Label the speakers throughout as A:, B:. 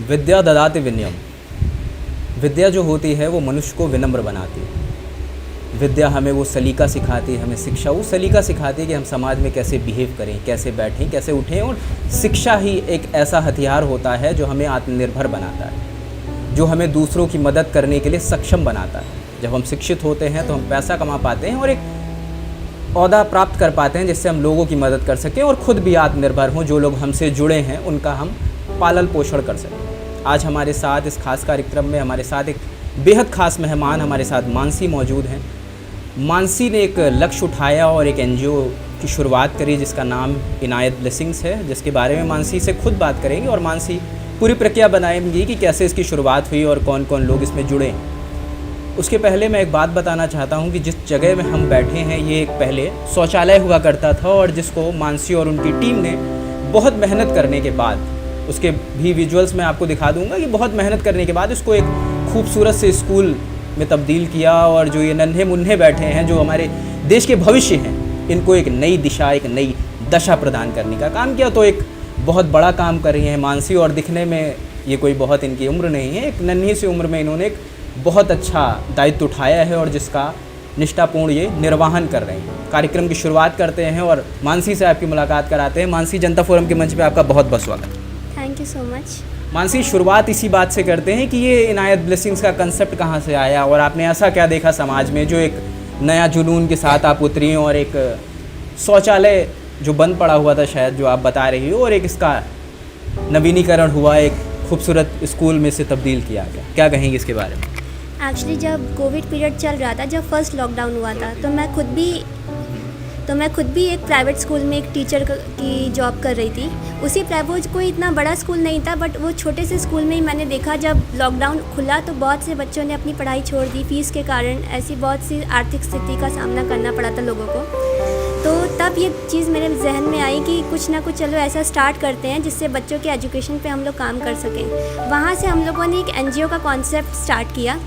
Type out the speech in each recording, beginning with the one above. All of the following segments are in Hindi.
A: विद्या ददाति विनयम। विद्या जो होती है वो मनुष्य को विनम्र बनाती है। विद्या हमें वो सलीका सिखाती है, हमें शिक्षा वो सलीका सिखाती है कि हम समाज में कैसे बिहेव करें, कैसे बैठें, कैसे उठें। और शिक्षा ही एक ऐसा हथियार होता है जो हमें आत्मनिर्भर बनाता है, जो हमें दूसरों की मदद करने के लिए सक्षम बनाता है। जब हम शिक्षित होते हैं तो हम पैसा कमा पाते हैं और एक ओहदा प्राप्त कर पाते हैं जिससे हम लोगों की मदद कर सकें और ख़ुद भी आत्मनिर्भर हों। जो लोग हमसे जुड़े हैं उनका हम पालन पोषण कर सकें। आज हमारे साथ इस खास कार्यक्रम में हमारे साथ एक बेहद ख़ास मेहमान हमारे साथ मानसी मौजूद हैं। मानसी ने एक लक्ष्य उठाया और एक एनजीओ की शुरुआत करी जिसका नाम इनायत ब्लेसिंग्स है, जिसके बारे में मानसी से खुद बात करेंगे और मानसी पूरी प्रक्रिया बनाएंगी कि कैसे इसकी शुरुआत हुई और कौन कौन लोग इसमें जुड़े हैं। उसके पहले मैं एक बात बताना चाहता हूं कि जिस जगह में हम बैठे हैं ये एक पहले शौचालय हुआ करता था और जिसको मानसी और उनकी टीम ने बहुत मेहनत करने के बाद, उसके भी विजुअल्स मैं आपको दिखा दूंगा कि बहुत मेहनत करने के बाद इसको एक खूबसूरत से स्कूल में तब्दील किया। और जो ये नन्हे मुन्ने बैठे हैं जो हमारे देश के भविष्य हैं, इनको एक नई दिशा, एक नई दशा प्रदान करने का काम किया। तो एक बहुत बड़ा काम कर रही हैं मानसी और दिखने में ये कोई बहुत इनकी उम्र नहीं है, एक नन्ही सी उम्र में इन्होंने एक बहुत अच्छा दायित्व उठाया है और जिसका निष्ठापूर्ण ये निर्वहन कर रहे हैं। कार्यक्रम की शुरुआत करते हैं और मानसी से आपकी मुलाकात कराते हैं। मानसी, जनता फोरम के मंच पे आपका बहुत बहुत स्वागत।
B: Thank you so much.
A: Mansi, शुरुआत इसी बात से करते हैं कि ये इनायत ब्लेसिंग्स का कंसेप्ट कहाँ से आया और आपने ऐसा क्या देखा समाज में जो एक नया जुनून के साथ आप उतरी और एक शौचालय जो बंद पड़ा हुआ था शायद जो आप बता रही हो और एक इसका नवीनीकरण हुआ, एक खूबसूरत स्कूल में से तब्दील किया गया। क्या कहेंगे इसके बारे में?
B: एक्चुअली जब कोविड पीरियड चल रहा था, जब फर्स्ट लॉकडाउन हुआ था, तो मैं खुद भी एक प्राइवेट स्कूल में एक टीचर की जॉब कर रही थी। उसी प्राइवेट कोई इतना बड़ा स्कूल नहीं था, बट वो छोटे से स्कूल में ही मैंने देखा जब लॉकडाउन खुला तो बहुत से बच्चों ने अपनी पढ़ाई छोड़ दी फीस के कारण। ऐसी बहुत सी आर्थिक स्थिति का सामना करना पड़ा था लोगों को। तो तब ये चीज़ मेरे जहन में आई कि कुछ ना कुछ चलो ऐसा स्टार्ट करते हैं जिससे बच्चों के एजुकेशन पे हम लोग काम कर सकें। वहाँ से हम लोगों ने एक एनजीओ का कॉन्सेप्ट स्टार्ट किया।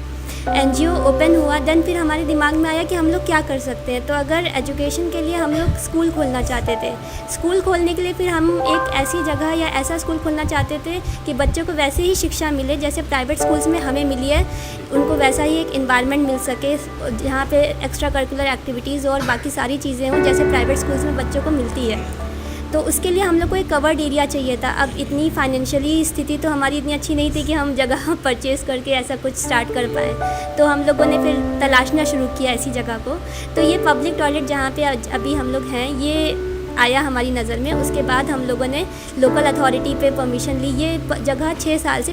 B: एनजीओ ओपन हुआ, देन फिर हमारे दिमाग में आया कि हम लोग क्या कर सकते हैं। तो अगर एजुकेशन के लिए हम लोग स्कूल खोलना चाहते थे, स्कूल खोलने के लिए फिर हम एक ऐसी जगह या ऐसा स्कूल खोलना चाहते थे कि बच्चों को वैसे ही शिक्षा मिले जैसे प्राइवेट स्कूल्स में हमें मिली है, उनको वैसा ही एक इन्वायरमेंट मिल सके जहाँ पे एक्स्ट्रा करिकुलर एक्टिविटीज़ और बाकी सारी चीज़ें हों जैसे प्राइवेट स्कूल्स में बच्चों को मिलती है। तो उसके लिए हम लोग को एक कवर्ड एरिया चाहिए था। अब इतनी फाइनेंशियली स्थिति तो हमारी इतनी अच्छी नहीं थी कि हम जगह परचेज़ करके ऐसा कुछ स्टार्ट कर पाए। तो हम लोगों ने फिर तलाशना शुरू किया ऐसी जगह को। तो ये पब्लिक टॉयलेट जहाँ पे अभी हम लोग हैं ये आया हमारी नज़र में। उसके बाद हम लोगों ने लोकल अथॉरिटी पे परमिशन ली। ये जगह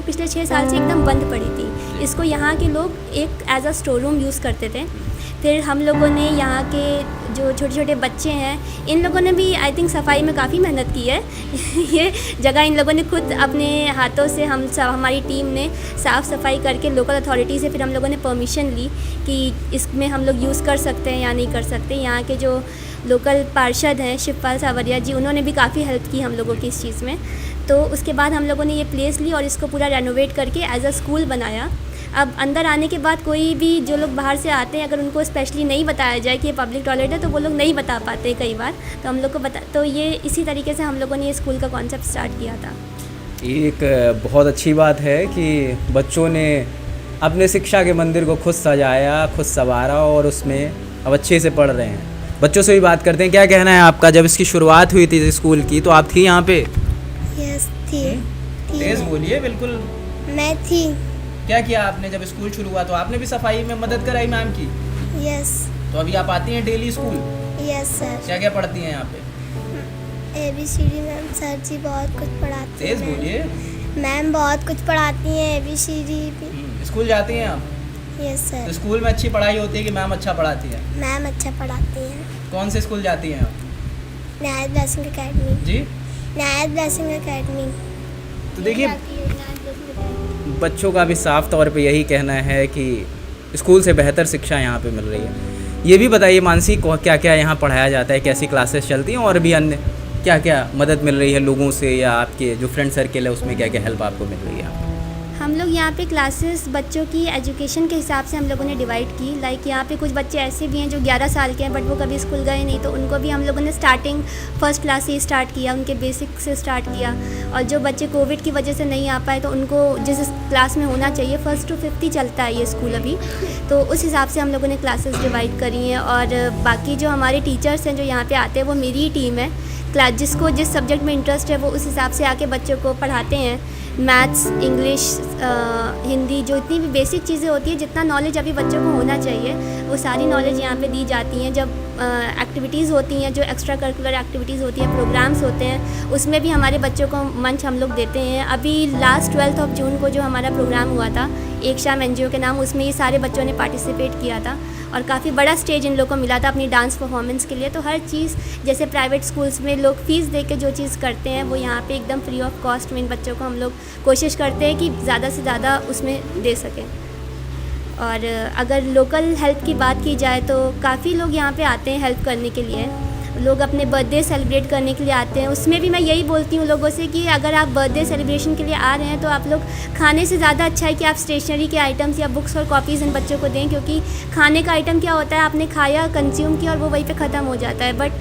B: पिछले 6 साल से एकदम बंद पड़ी थी। इसको यहाँ के लोग एक as a store room use करते थे। फिर हम लोगों ने यहाँ के जो छोटे छोटे बच्चे हैं, इन लोगों ने भी आई थिंक सफाई में काफ़ी मेहनत की है। ये जगह इन लोगों ने खुद अपने हाथों से हमारी टीम ने साफ़ सफाई करके लोकल अथॉरिटी से फिर हम लोगों ने परमिशन ली कि इसमें हम लोग यूज़ कर सकते हैं या नहीं कर सकते। यहाँ के जो लोकल पार्षद हैं शिवपाल सावरिया जी, उन्होंने भी काफ़ी हेल्प की हम लोगों की इस चीज़ में। तो उसके बाद हम लोगों ने ये प्लेस ली और इसको पूरा रेनोवेट करके एज अ स्कूल बनाया। अब अंदर आने के बाद कोई भी जो लोग बाहर से आते हैं, अगर उनको स्पेशली नहीं बताया जाए कि ये पब्लिक टॉयलेट है तो वो लोग नहीं बता पाते कई बार। तो हम लोग को तो ये इसी तरीके से हम लोगों ने ये स्कूल का कॉन्सेप्ट स्टार्ट किया था।
A: एक बहुत अच्छी बात है कि बच्चों ने अपने शिक्षा के मंदिर को खुद सजाया, खुद संवारा और उसमें अब अच्छे से पढ़ रहे हैं। बच्चों से भी बात करते हैं। क्या कहना है आपका? जब इसकी शुरुआत हुई थी स्कूल की तो आप थी यहाँ पे?
C: यस थी।
A: तेज बोलिए बिल्कुल।
C: मैं थी।
A: क्या किया आपने जब स्कूल शुरू हुआ? तो आपने भी सफाई में मदद कराई मैम की?
C: यस।
A: तो अभी आप आती हैं डेली स्कूल?
C: Yes sir.
A: क्या क्या पढ़ती हैं यहाँ पे?
C: ABCD मैम सर जी बहुत कुछ पढ़ाती हैं।
A: तेज बोलिए।
C: मैम बहुत कुछ पढ़ाती हैं ABCD भी।
A: स्कूल जाती हैं आप?
C: Yes sir.
A: तो स्कूल में अच्छी पढ़ाई होती है कि मैम अच्छा पढ़ाती है?
C: मैम अच्छा पढ़ाती हैं।
A: कौन से स्कूल जाती हैं आप?
C: इनायत ब्लेसिंग एकेडमी।
A: जी,
C: इनायत ब्लेसिंग एकेडमी।
A: तो देखिए बच्चों का भी साफ तौर पे यही कहना है कि स्कूल से बेहतर शिक्षा यहाँ पे मिल रही है। ये भी बताइए मानसी, क्या क्या यहाँ पढ़ाया जाता है, कैसी क्लासेस चलती हैं और भी अन्य क्या क्या मदद मिल रही है लोगों से या आपके जो फ्रेंड सर्किल है उसमें क्या क्या हेल्प आपको मिल रही है?
B: हम लोग यहाँ पे क्लासेस बच्चों की एजुकेशन के हिसाब से हम लोगों ने डिवाइड की। लाइक यहाँ पे कुछ बच्चे ऐसे भी हैं जो 11 साल के हैं बट वो कभी स्कूल गए नहीं, तो उनको भी हम लोगों ने स्टार्टिंग फर्स्ट क्लास से ही स्टार्ट किया, उनके बेसिक से स्टार्ट किया। और जो बच्चे कोविड की वजह से नहीं आ पाए तो उनको जिस क्लास में होना चाहिए, 1st to 5th ही चलता है ये स्कूल अभी, तो उस हिसाब से हम लोगों ने क्लासेस डिवाइड करी हैं। और बाकी जो हमारे टीचर्स हैं जो यहाँ पर आते हैं वो मेरी ही टीम है। क्लास जिसको जिस सब्जेक्ट में इंटरेस्ट है वो उस हिसाब से आके बच्चों को पढ़ाते हैं। मैथ्स, इंग्लिश, हिंदी, जो इतनी भी बेसिक चीज़ें होती हैं, जितना नॉलेज अभी बच्चों को होना चाहिए वो सारी नॉलेज यहाँ पे दी जाती हैं। जब एक्टिविटीज़ होती हैं, जो एक्स्ट्रा करिकुलर एक्टिविटीज़ होती हैं, प्रोग्राम्स होते हैं, उसमें भी हमारे बच्चों को मंच हम लोग देते हैं। अभी लास्ट 12 जून को जो हमारा प्रोग्राम हुआ था एक शाम NGO के नाम, उसमें ये सारे बच्चों ने पार्टिसिपेट किया था और काफ़ी बड़ा स्टेज इन लोग को मिला था अपनी डांस परफॉर्मेंस के लिए। तो हर चीज़, जैसे प्राइवेट स्कूल्स में लोग फ़ीस दे के जो चीज़ करते हैं वो यहाँ पे एकदम फ्री ऑफ कॉस्ट में इन बच्चों को हम लोग कोशिश करते हैं कि ज़्यादा से ज़्यादा उसमें दे सकें। और अगर लोकल हेल्प की बात की जाए तो काफ़ी लोग यहाँ पे आते हैं हेल्प करने के लिए। लोग अपने बर्थडे सेलिब्रेट करने के लिए आते हैं, उसमें भी मैं यही बोलती हूँ लोगों से कि अगर आप बर्थडे सेलिब्रेशन के लिए आ रहे हैं तो आप लोग खाने से ज़्यादा अच्छा है कि आप स्टेशनरी के आइटम्स या बुक्स और कॉपीज़ इन बच्चों को दें, क्योंकि खाने का आइटम क्या होता है, आपने खाया, कंज्यूम किया और वो वहीं पे ख़त्म हो जाता है। बट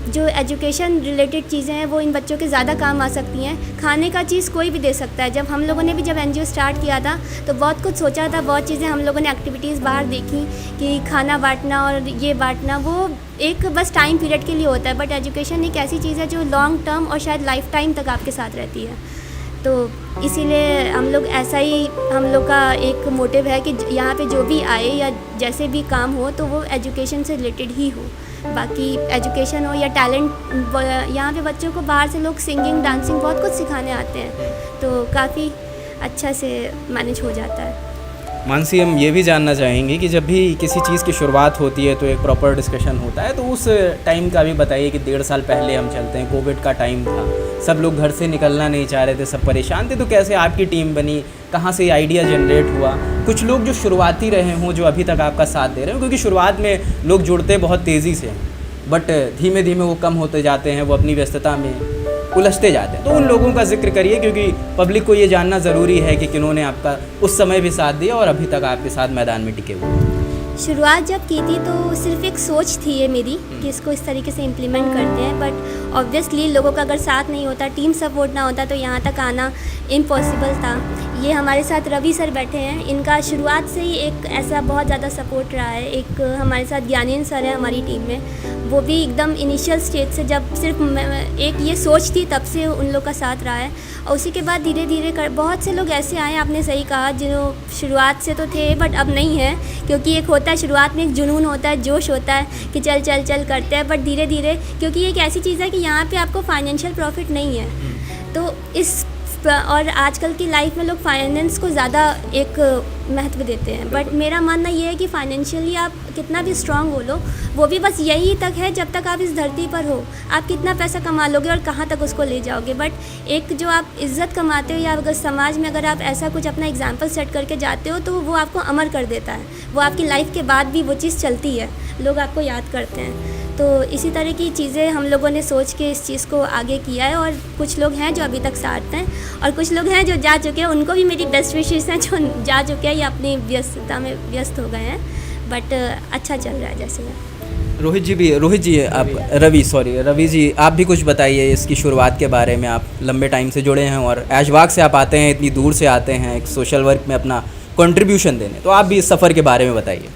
B: जो एजुकेशन रिलेटेड चीज़ें हैं वो इन बच्चों के ज़्यादा काम आ सकती हैं। खाने का चीज़ कोई भी दे सकता है। जब हम लोगों ने भी जब NGO स्टार्ट किया था तो बहुत कुछ सोचा था, बहुत चीज़ें हम लोगों ने एक्टिविटीज़ बाहर देखी कि खाना बांटना और ये बांटना वो एक बस टाइम पीरियड के लिए होता है, बट एजुकेशन एक ऐसी चीज़ है जो लॉन्ग टर्म और शायद लाइफ टाइम तक आपके साथ रहती है। तो इसीलिए हम लोग ऐसा ही, हम लोग का एक मोटिव है कि यहाँ पे जो भी आए या जैसे भी काम हो तो वो एजुकेशन से रिलेटेड ही हो। बाकी एजुकेशन हो या टैलेंट, यहाँ पे बच्चों को बाहर से लोग सिंगिंग, डांसिंग बहुत कुछ सिखाने आते हैं, तो काफ़ी अच्छा से मैनेज हो जाता है।
A: मानसी, हम ये भी जानना चाहेंगे कि जब भी किसी चीज़ की शुरुआत होती है तो एक प्रॉपर डिस्कशन होता है, तो उस टाइम का भी बताइए कि 1.5 साल पहले हम चलते हैं, कोविड का टाइम था, सब लोग घर से निकलना नहीं चाह रहे थे, सब परेशान थे, तो कैसे आपकी टीम बनी, कहाँ से आइडिया जनरेट हुआ? कुछ लोग जो शुरुआती रहे हों जो अभी तक आपका साथ दे रहे हो, क्योंकि शुरुआत में लोग जुड़ते बहुत तेज़ी से हैं बट धीमे धीमे वो कम होते जाते हैं, वो अपनी व्यस्तता में उलझते जाते हैं, तो उन लोगों का जिक्र करिए क्योंकि पब्लिक को ये जानना ज़रूरी है कि किन्होंने आपका उस समय भी साथ दिया और अभी तक आपके साथ मैदान में टिके हुए हैं।
B: शुरुआत जब की थी तो सिर्फ एक सोच थी ये मेरी कि इसको इस तरीके से इम्प्लीमेंट करते हैं, बट ऑब्वियसली लोगों का अगर साथ नहीं होता, टीम सपोर्ट ना होता तो यहाँ तक आना इम्पॉसिबल था। ये हमारे साथ रवि सर बैठे हैं, इनका शुरुआत से ही एक ऐसा बहुत ज़्यादा सपोर्ट रहा है। एक हमारे साथ ज्ञानेंद्र सर हैं हमारी टीम में, वो भी एकदम इनिशियल स्टेज से, जब सिर्फ एक ये सोच थी तब से उन लोग का साथ रहा है। और उसी के बाद धीरे धीरे बहुत से लोग ऐसे आए, आपने सही कहा, जो शुरुआत से तो थे बट अब नहीं है, क्योंकि एक होता है शुरुआत में एक जुनून होता है, जोश होता है कि चल चल चल करते हैं, बट धीरे धीरे, क्योंकि ये एक ऐसी चीज़ है कि यहाँ पे आपको फाइनेंशियल प्रॉफिट नहीं है, तो इस और आजकल की लाइफ में लोग फाइनेंस को ज़्यादा एक महत्व देते हैं, बट मेरा मानना ये है कि फाइनेंशियली आप कितना भी स्ट्रांग हो लो, वो भी बस यही तक है जब तक आप इस धरती पर हो। आप कितना पैसा कमा लोगे और कहाँ तक उसको ले जाओगे, बट एक जो आप इज़्ज़त कमाते हो या अगर समाज में अगर आप ऐसा कुछ अपना एग्जाम्पल सेट करके जाते हो तो वो आपको अमर कर देता है, वो आपकी लाइफ के बाद भी वो चीज़ चलती है, लोग आपको याद करते हैं। तो इसी तरह की चीज़ें हम लोगों ने सोच के इस चीज़ को आगे किया है, और कुछ लोग हैं जो अभी तक साथ हैं और कुछ लोग हैं जो जा चुके हैं, उनको भी मेरी बेस्ट विशेस हैं जो जा चुके हैं या अपनी व्यस्तता में व्यस्त हो गए हैं, बट अच्छा चल रहा है जैसे है।
A: रोहित जी आप रवि जी आप भी कुछ बताइए इसकी शुरुआत के बारे में। आप लंबे टाइम से जुड़े हैं और ऐशबाग से आप आते हैं, इतनी दूर से आते हैं एक सोशल वर्क में अपना कंट्रीब्यूशन देने, तो आप भी इस सफ़र के बारे में बताइए।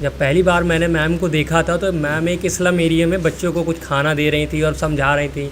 D: जब पहली बार मैंने मैम को देखा था तो मैम एक स्लम एरिया में बच्चों को कुछ खाना दे रही थी और समझा रही थी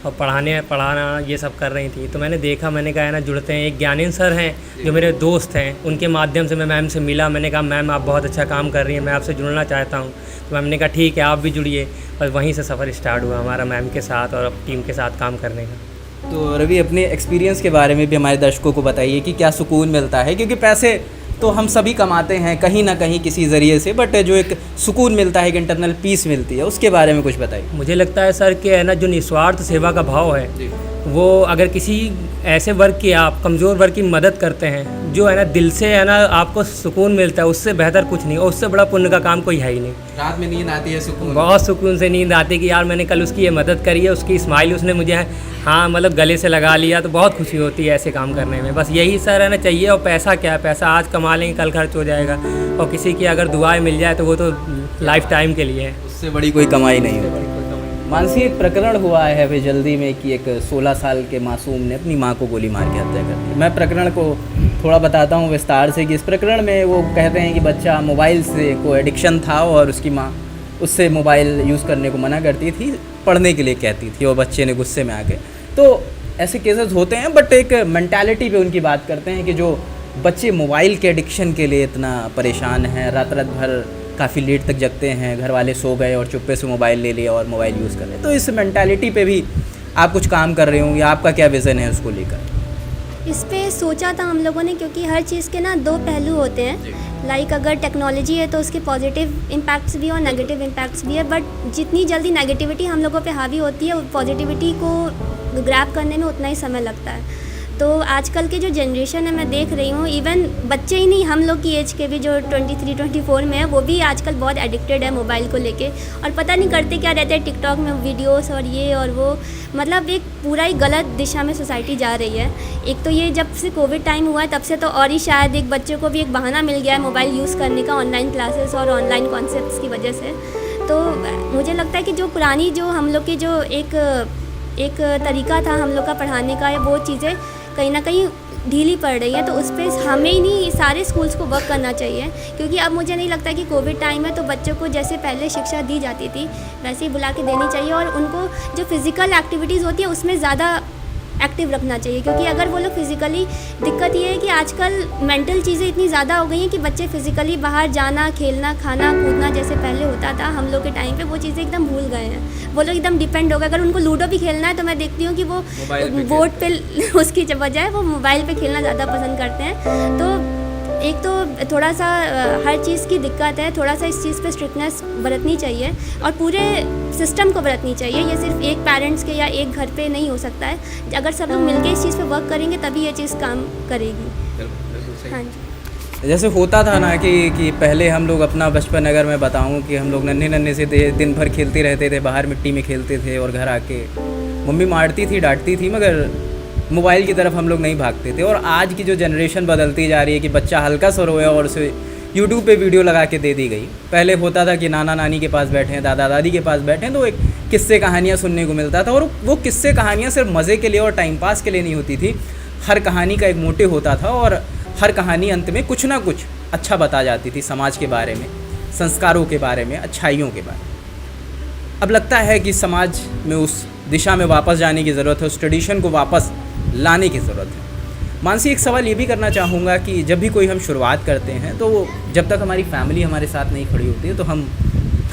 D: और पढ़ाना ये सब कर रही थी, तो मैंने देखा, मैंने कहा ना जुड़ते हैं। एक ज्ञानेंद्र सर हैं जो मेरे दोस्त हैं, उनके माध्यम से मैं मैम से मिला, मैंने कहा मैम आप बहुत अच्छा काम कर रही हैं, मैं आपसे जुड़ना चाहता हूँ। तो मैम ने कहा ठीक है आप भी जुड़िए, और वहीं से सफ़र स्टार्ट हुआ हमारा मैम के साथ और टीम के साथ काम करने का।
A: तो रवि अपने एक्सपीरियंस के बारे में भी हमारे दर्शकों को बताइए कि क्या सुकून मिलता है, क्योंकि पैसे तो हम सभी कमाते हैं कहीं ना कहीं किसी ज़रिए से, बट जो एक सुकून मिलता है, एक इंटरनल पीस मिलती है, उसके बारे में कुछ बताइए।
D: मुझे लगता है सर कि है ना जो निस्वार्थ सेवा का भाव है वो अगर किसी ऐसे वर्ग की, आप कमज़ोर वर्ग की मदद करते हैं, जो है ना दिल से है ना आपको सुकून मिलता है, उससे बेहतर कुछ नहीं, और उससे बड़ा पुण्य का काम कोई है ही नहीं।
A: रात में नींद आती है सुकून,
D: बहुत सुकून से नींद आती कि यार मैंने कल उसकी ये मदद करी है, उसकी स्माइल उसने मुझे हाँ मतलब गले से लगा लिया, तो बहुत खुशी होती है ऐसे काम करने में। बस यही सर रहना चाहिए। और पैसा क्या है, पैसा आज कमा लेंगे कल खर्च हो जाएगा, और किसी की अगर दुआएं मिल जाए तो वो तो लाइफ टाइम के लिए है।
A: उससे बड़ी कोई कमाई नहीं है। मानसी, एक प्रकरण हुआ है अभी जल्दी में कि एक 16 साल के मासूम ने अपनी मां को गोली मार के हत्या कर दी। मैं प्रकरण को थोड़ा बताता हूं विस्तार से कि इस प्रकरण में वो कहते हैं कि बच्चा मोबाइल से को एडिक्शन था और उसकी मां उससे मोबाइल यूज़ करने को मना करती थी, पढ़ने के लिए कहती थी, और बच्चे ने गुस्से में आके। तो ऐसे केसेस होते हैं, बट एक मेंटालिटी पे उनकी बात करते हैं कि जो बच्चे मोबाइल के एडिक्शन के लिए इतना परेशान हैं, रात रात भर काफ़ी लेट तक जगते हैं, घर वाले सो गए और चुप्पे से मोबाइल ले लिया और मोबाइल यूज़ कर रहे हैं। तो इस मेंटालिटी पे भी आप कुछ काम कर रहे हो, या आपका क्या विज़न है उसको लेकर?
B: इस पे सोचा था हम लोगों ने, क्योंकि हर चीज़ के ना दो पहलू होते हैं। लाइक अगर टेक्नोलॉजी है तो उसके पॉजिटिव इम्पैक्ट्स भी और नेगेटिव इम्पैक्ट्स भी है, बट जितनी जल्दी नेगेटिविटी हम लोगों पे हावी होती है, पॉजिटिविटी को ग्रैब करने में उतना ही समय लगता है। तो आजकल की जो जनरेशन है, मैं देख रही हूँ, इवन बच्चे ही नहीं, हम लोग की एज के भी जो 23-24 में है, वो भी आजकल बहुत एडिक्टेड है मोबाइल को लेके, और पता नहीं करते क्या रहते हैं टिकटॉक में वीडियोस और ये और वो। मतलब एक पूरा ही गलत दिशा में सोसाइटी जा रही है। एक तो ये जब से कोविड टाइम हुआ है तब से तो और ही शायद एक बच्चों को भी एक बहाना मिल गया है मोबाइल यूज़ करने का, ऑनलाइन क्लासेस और ऑनलाइन कॉन्सेप्ट्स की वजह से। तो मुझे लगता है कि जो पुरानी जो हम लोग की जो एक तरीका था हम लोग का पढ़ाने का, वो चीज़ें कहीं ना कहीं ढीली पड़ रही है। तो उस पर हमें ही नहीं, सारे स्कूल्स को वर्क करना चाहिए, क्योंकि अब मुझे नहीं लगता कि कोविड टाइम है तो बच्चों को जैसे पहले शिक्षा दी जाती थी वैसे ही बुला के देनी चाहिए, और उनको जो फिज़िकल एक्टिविटीज़ होती है उसमें ज़्यादा एक्टिव रखना चाहिए। क्योंकि अगर वो लोग फिज़िकली, दिक्कत ये है कि आजकल मेंटल चीज़ें इतनी ज़्यादा हो गई हैं कि बच्चे फिज़िकली बाहर जाना, खेलना, खाना, कूदना जैसे पहले होता था हम लोग के टाइम पे, वो चीज़ें एकदम भूल गए हैं। वो लोग एकदम डिपेंड हो गए। अगर उनको लूडो भी खेलना है तो मैं देखती हूँ कि वो बोर्ड पे उसकी बजाय वो मोबाइल पे खेलना ज़्यादा पसंद करते हैं। तो एक तो थोड़ा सा हर चीज़ की दिक्कत है, थोड़ा सा इस चीज़ पे स्ट्रिक्टनेस बरतनी चाहिए और पूरे सिस्टम को बरतनी चाहिए। ये सिर्फ एक पेरेंट्स के या एक घर पे नहीं हो सकता है। अगर सब लोग मिलके इस चीज़ पे वर्क करेंगे तभी ये चीज़ काम करेगी। हाँ जी।
A: जैसे होता था ना कि पहले हम लोग अपना बचपन अगर मैं बताऊं कि हम लोग नन्हे से दिन भर खेलते रहते थे, बाहर मिट्टी में खेलते थे, और घर आके मम्मी मारती थी, डांटती थी, मगर मोबाइल की तरफ हम लोग नहीं भागते थे। और आज की जो जनरेशन बदलती जा रही है कि बच्चा हल्का सा रोया और उसे यूट्यूब पे वीडियो लगा के दे दी गई। पहले होता था कि नाना नानी के पास बैठे हैं, दादा दादी के पास बैठे हैं, तो एक किस्से कहानियाँ सुनने को मिलता था, और वो किस्से कहानियाँ सिर्फ मज़े के लिए और टाइम पास के लिए नहीं होती थी। हर कहानी का एक मोटिव होता था, और हर कहानी अंत में कुछ ना कुछ अच्छा बता जाती थी, समाज के बारे में, संस्कारों के बारे में, अच्छाइयों के बारे में। अब लगता है कि समाज में उस दिशा में वापस जाने की ज़रूरत है, उस ट्रेडिशन को वापस लाने की ज़रूरत है। मानसी, एक सवाल ये भी करना चाहूँगा कि जब भी कोई हम शुरुआत करते हैं तो जब तक हमारी फैमिली हमारे साथ नहीं खड़ी होती है तो हम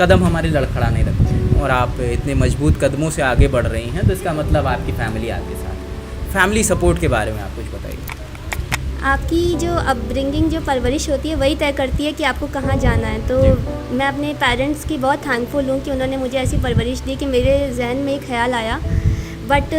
A: कदम हमारे लड़खड़ाने लगते हैं, और आप इतने मजबूत कदमों से आगे बढ़ रही हैं, तो इसका मतलब आपकी फैमिली आपके साथ है। फैमिली सपोर्ट के बारे में आप कुछ बताइए।
B: आपकी जो अपब्रिंगिंग, जो परवरिश होती है, वही तय करती है कि आपको कहाँ जाना है। तो मैं अपने पेरेंट्स की बहुत थैंकफुल हूँ कि उन्होंने मुझे ऐसी परवरिश दी कि मेरे जहन में एक ख्याल आया। बट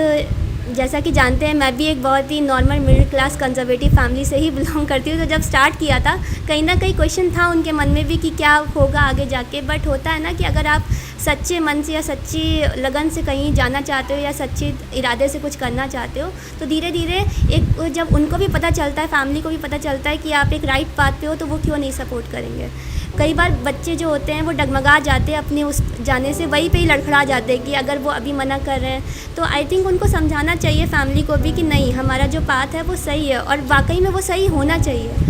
B: जैसा कि जानते हैं, मैं भी एक बहुत ही normal middle class conservative family से ही बिलोंग करती हूँ। तो जब स्टार्ट किया था, कहीं ना कहीं क्वेश्चन था उनके मन में भी कि क्या होगा आगे जाके। बट होता है ना कि अगर आप सच्चे मन से या सच्ची लगन से कहीं जाना चाहते हो या सच्चे इरादे से कुछ करना चाहते हो, तो धीरे धीरे एक जब उनको भी पता चलता है, फैमिली को भी पता चलता है कि आप एक राइट पाथ पे हो, तो वो क्यों नहीं सपोर्ट करेंगे। कई बार बच्चे जो होते हैं वो डगमगा जाते हैं अपने उस जाने से, वहीं पे ही लड़खड़ा जाते हैं कि अगर वो अभी मना कर रहे हैं। तो आई थिंक उनको समझाना चाहिए फैमिली को भी कि नहीं, हमारा जो पाथ है वो सही है, और वाकई में वो सही होना चाहिए।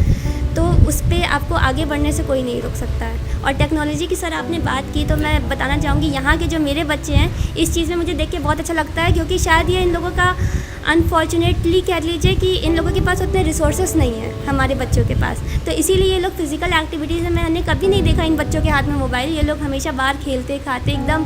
B: तो उस पर आपको आगे बढ़ने से कोई नहीं रोक सकता है। और टेक्नोलॉजी की सर आपने बात की, तो मैं बताना चाहूँगी यहाँ के जो मेरे बच्चे हैं, इस चीज़ में मुझे देख के बहुत अच्छा लगता है, क्योंकि शायद ये इन लोगों का अनफॉर्चुनेटली कह लीजिए कि इन लोगों के पास उतने रिसोर्सेस नहीं है हमारे बच्चों के पास। तो इसीलिए ये लोग फिज़िकल एक्टिविटीज़ में, मैंने कभी नहीं देखा इन बच्चों के हाथ में मोबाइल। ये लोग हमेशा बाहर खेलते खाते एकदम,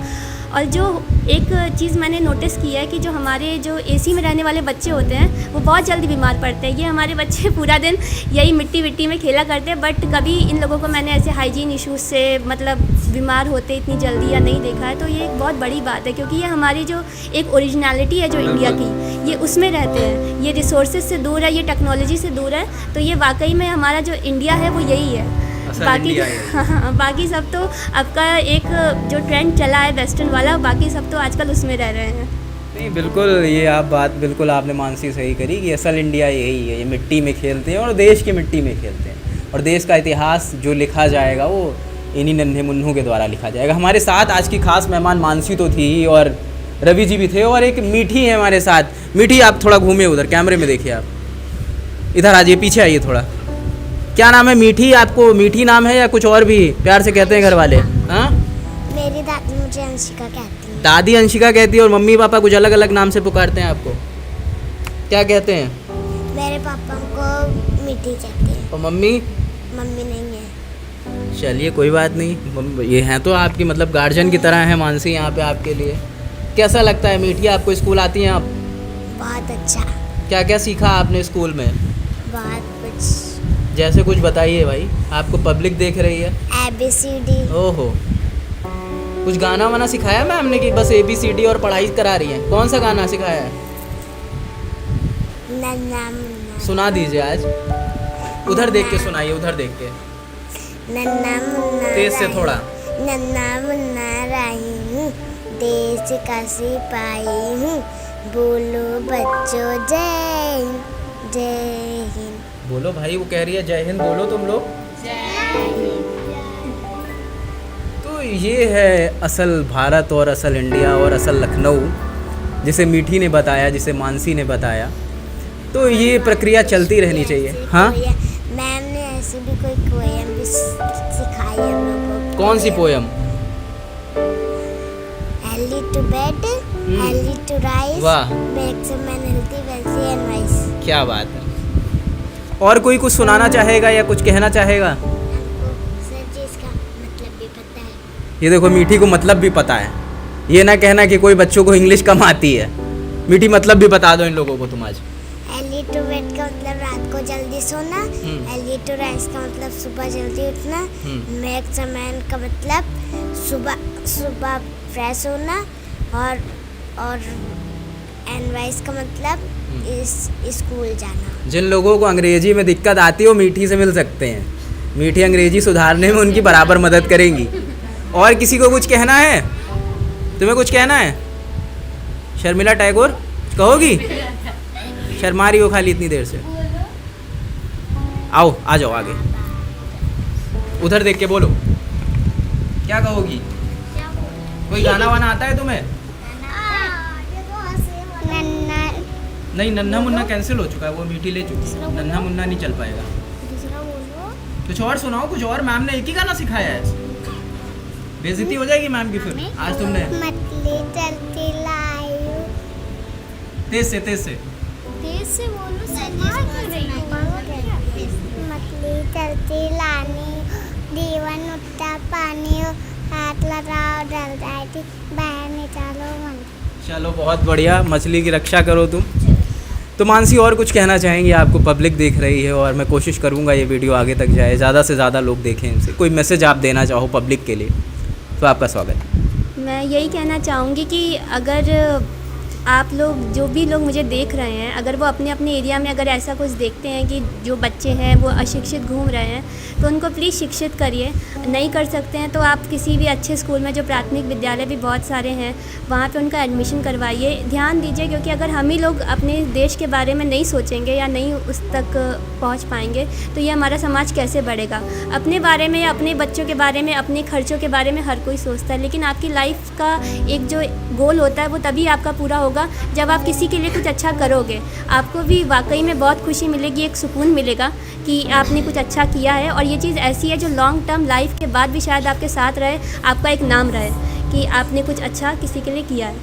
B: और जो एक चीज़ मैंने नोटिस की है कि जो हमारे जो एसी में रहने वाले बच्चे होते हैं वो बहुत जल्दी बीमार पड़ते हैं। ये हमारे बच्चे पूरा दिन यही मिट्टी में खेला करते हैं, बट कभी इन लोगों को मैंने ऐसे हाइजीन इश्यूज से मतलब बीमार होते इतनी जल्दी या नहीं देखा है। तो ये एक बहुत बड़ी बात है, क्योंकि ये हमारी जो एक ओरिजिनलिटी है जो इंडिया की, ये उसमें रहते हैं। ये रिसोर्सेज से दूर है, ये टेक्नोलॉजी से दूर है। तो ये वाकई में हमारा जो इंडिया है वो यही है। बाकी हाँ, बाकी सब तो आपका एक जो ट्रेंड चला है वेस्टर्न वाला, बाकी सब तो आजकल उसमें रह रहे हैं।
A: नहीं, बिल्कुल ये आप बात बिल्कुल आपने मानसी सही करी कि असल इंडिया यही है। ये मिट्टी में खेलते हैं और देश की मिट्टी में खेलते हैं, और देश का इतिहास जो लिखा जाएगा वो इन्हीं नन्हे मुन्नों के द्वारा लिखा जाएगा। हमारे साथ आज की खास मेहमान मानसी तो थी ही, और रवि जी भी थे, और एक मीठी है हमारे साथ। मीठी, आप थोड़ा घूमे उधर, कैमरे में देखिए, आप इधर आ जाइए, पीछे आइए थोड़ा। क्या नाम है? मीठी। आपको मीठी नाम है या कुछ और भी प्यार से कहते हैं घर वाले? हाँ,
C: मेरी दादी मुझे अंशिका कहती है।
A: दादी अंशिका कहती है, और मम्मी पापा कुछ अलग अलग नाम से पुकारते हैं आपको? क्या कहते हैं?
C: मेरे पापा को मीठी कहते हैं।
A: और मम्मी?
C: मम्मी नहीं है।
A: चलिए कोई बात नहीं, ये हैं तो आपकी मतलब गार्जियन की तरह है मानसी यहाँ पे आपके लिए। कैसा लगता है मीठी, आपको स्कूल आती हैं आप?
C: बहुत अच्छा।
A: क्या क्या सीखा आपने स्कूल में?
C: बहुत कुछ।
A: जैसे कुछ बताइए भाई, आपको पब्लिक देख रही है।
C: ABCD।
A: ओहो, कुछ गाना वाना सिखाया मैम ने कि बस ABCD और पढ़ाई करा रही है? कौन सा गाना सिखाया है?
C: नन्ना मुन्ना।
A: सुना दीजिए आज, उधर देख के सुनाइए, उधर देख के।
C: नन्ना मुन्ना
A: तेज से थोड़ा।
C: नन्ना मुन्ना राही हूँ, देश का सिपाही हूँ, बोलो बच्चों जय हिंद जय हिंद।
A: बोलो भाई, वो कह रही है जय हिंद, बोलो तुम लोग। तो ये है असल भारत और असल इंडिया और असल लखनऊ, जिसे मीठी ने बताया, जिसे मानसी ने बताया। तो ये प्रक्रिया चलती रहनी चाहिए। हाँ,
C: मैम ने ऐसी भी कोई पोएम भी सिखाई है हम लोगों को।
A: कौन सी poem?
C: Early to bed, early to rise,
A: वाह,
C: makes a man healthy, wealthy and wise।
A: क्या बात है। और कोई कुछ सुनाना चाहेगा या कुछ कहना चाहेगा?
C: हमको सर जी इसका मतलब भी पता है।
A: ये देखो, मीठी को मतलब भी पता है। ये ना कहना कि कोई बच्चों को इंग्लिश कम आती है। मीठी, मतलब भी बता दो इन लोगों को तुम आज।
C: Early to bed का मतलब रात को जल्दी सोना, early to rise का मतलब सुबह जल्दी उठना, makes a man का मतलब सुबह फ्रेश होना, और एनवाइस का मतलब स्कूल जाना।
A: जिन लोगों को अंग्रेजी में दिक्कत आती है वो मीठी से मिल सकते हैं। मीठी अंग्रेजी सुधारने में उनकी बराबर मदद करेंगी। और किसी को कुछ कहना है? तुम्हें कुछ कहना है? शर्मिला टैगोर कहोगी? शर्मा रही हो खाली इतनी देर से। आओ, आ जाओ आगे, उधर देख के बोलो, क्या कहोगी? कोई गाना वाना आता है तुम्हें? नहीं, नन्हा मुन्ना कैंसिल हो चुका है, वो मीठी ले चुकी है। नन्हा मुन्ना नहीं चल पाएगा।
C: दूसरा बोलो।
A: कुछ और सुनाओ, कुछ और। मैम ने एक ही गाना सिखाया है, बेइज्जती हो जाएगी मैम की फिर। आज तुमने
C: मछली चलती लायू।
A: तेज से
C: बोलो। मछली चलती लानी, दीवान उठता पानी, हाथ लगाओ डल जाती, बाहर निकालो मन।
A: चलो, बहुत बढ़िया। मछली की रक्षा करो तुम। तो मानसी, और कुछ कहना चाहेंगे? आपको पब्लिक देख रही है और मैं कोशिश करूंगा ये वीडियो आगे तक जाए, ज़्यादा से ज़्यादा लोग देखें इनसे। कोई मैसेज आप देना चाहो पब्लिक के लिए तो आपका स्वागत।
B: मैं यही कहना चाहूँगी कि अगर आप लोग, जो भी लोग मुझे देख रहे हैं, अगर वो अपने अपने एरिया में अगर ऐसा कुछ देखते हैं कि जो बच्चे हैं वो अशिक्षित घूम रहे हैं, तो उनको प्लीज़ शिक्षित करिए। नहीं कर सकते हैं तो आप किसी भी अच्छे स्कूल में, जो प्राथमिक विद्यालय भी बहुत सारे हैं, वहाँ पे उनका एडमिशन करवाइए। ध्यान दीजिए, क्योंकि अगर हम ही लोग अपने देश के बारे में नहीं सोचेंगे या नहीं उस तक पहुँच पाएंगे तो ये हमारा समाज कैसे बढ़ेगा। अपने बारे में या अपने बच्चों के बारे में, अपने खर्चों के बारे में हर कोई सोचता है, लेकिन आपकी लाइफ का एक जो गोल होता है वो तभी आपका पूरा होगा जब आप किसी के लिए कुछ अच्छा करोगे। आपको भी वाकई में बहुत खुशी मिलेगी, एक सुकून मिलेगा कि आपने कुछ अच्छा किया है। और ये चीज़ ऐसी है जो लॉन्ग टर्म लाइफ के बाद भी शायद आपके साथ रहे, आपका एक नाम रहे कि आपने कुछ अच्छा किसी के लिए किया है।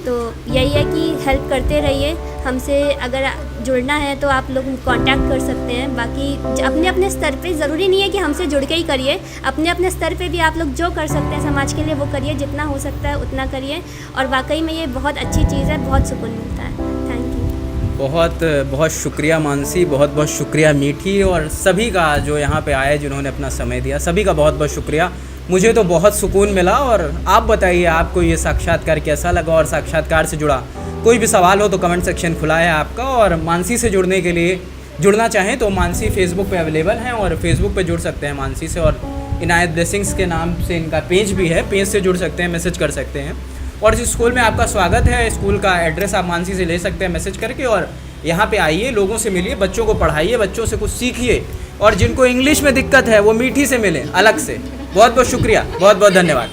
B: तो यही है कि हेल्प करते रहिए हमसे। अगर जुड़ना है तो आप लोग कांटेक्ट कर सकते हैं। बाकी अपने अपने स्तर पे ज़रूरी नहीं है कि हमसे जुड़ के ही करिए, अपने अपने स्तर पे भी आप लोग जो कर सकते हैं समाज के लिए वो करिए, जितना हो सकता है उतना करिए। और वाकई में ये बहुत अच्छी चीज़ है, बहुत सुकून मिलता है। Thank you.
A: बहुत बहुत शुक्रिया मानसी, बहुत बहुत शुक्रिया मीठी, और सभी का जो यहाँ पे आए जिन्होंने अपना समय दिया, सभी का बहुत बहुत शुक्रिया। मुझे तो बहुत सुकून मिला। और आप बताइए आपको ये साक्षात्कार कैसा लगा, और साक्षात्कार से जुड़ा कोई भी सवाल हो तो कमेंट सेक्शन खुला है आपका। और मानसी से जुड़ने के लिए जुड़ना चाहें तो मानसी फेसबुक पे अवेलेबल हैं, और फेसबुक पे जुड़ सकते हैं मानसी से। और इनायत ब्लेसिंग्स के नाम से इनका पेज भी है, पेज से जुड़ सकते हैं, मैसेज कर सकते हैं। और जिस स्कूल में आपका स्वागत है, स्कूल का एड्रेस आप मानसी से ले सकते हैं मैसेज करके। और यहाँ पे आइए, लोगों से मिलिए, बच्चों को पढ़ाइए, बच्चों से कुछ सीखिए। और जिनको इंग्लिश में दिक्कत है वो मीठी से मिलें अलग से। बहुत बहुत शुक्रिया, बहुत बहुत धन्यवाद।